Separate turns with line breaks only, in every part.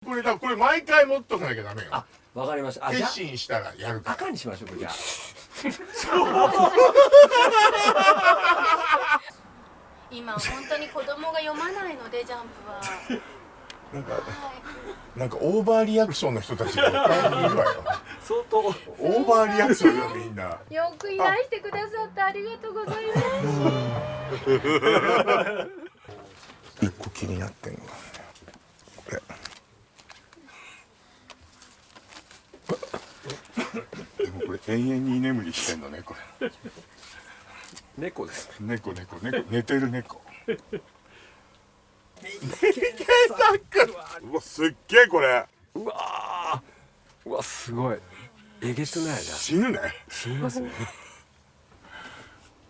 これ毎回持っとかなきゃダメよ。
あ、わかりました。あ、じゃ
決心したらやるから。
赤にしましょうか、じゃあ。
今本当に子供が読まないのでジャンプは。
なんかオーバーリアクションの人たちがいっぱいいるわよ。
相当。
オーバーリアクションよみんな。
よくいらしてくださってありがとうございます。
一個気になってんのがね、これ。でもこれ永遠に居眠りしてんのねこれ。
猫です。
猫寝てる猫。うわすっげえこれ。
うわー。うわ、すごい。えげつないな。
死ぬね。
死にますね。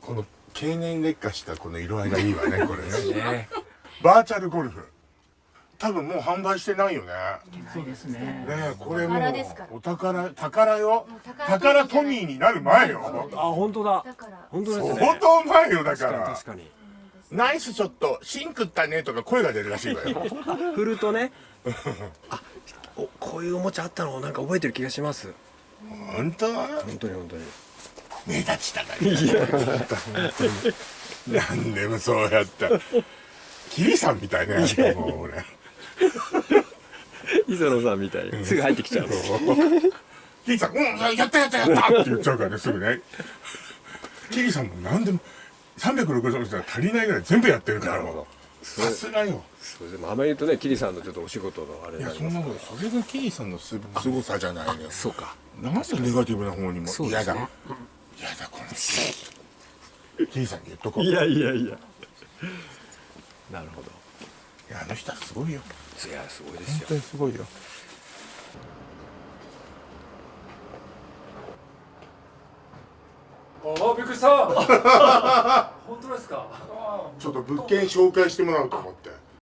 この経年劣化したこの色合いがいいわねこれね。
ね。
バーチャルゴルフ。多分もう販売してないよね。
そうですね。
ねえこれも
宝ですから
お宝よ。
宝
宝トミーになる前よ。
あ、本当だ。
だから
本当ですね。
相当前よだか
確かに
ら。
確かに。
ナイスショット、シンクったねとか声が出るらしいわよ。
振るとね。あ、こういうおもちゃあったのをなんか覚えてる気がします。
本当？
本当に本当に。
目立ちたがり。なんでもそうやった。キリさんみたいなやつだもん俺。
磯野さんみたいにすぐ入ってきちゃう。
キリさん、やったって言っちゃうからねすぐね。キリさんも何でも360度足りないぐらい全部やってるからもう。さすがよ。
それでもあまり言うとね、キリさんのちょっとお仕事のあれ
いや
になりますから。
そんなことそれがキリさんのすごさじゃないのよ。
そうか。
なんでネガティブな方にも
そうですね
嫌だ。嫌だこのキリさんに言っとこう。
いやいやいや。なるほど。
いやあの人はすごいよ。
いや、すごいですよ。
本当にすごいよ。
あ、びっくりした。本当ですか。
ちょっと物件紹介してもらおうと思って。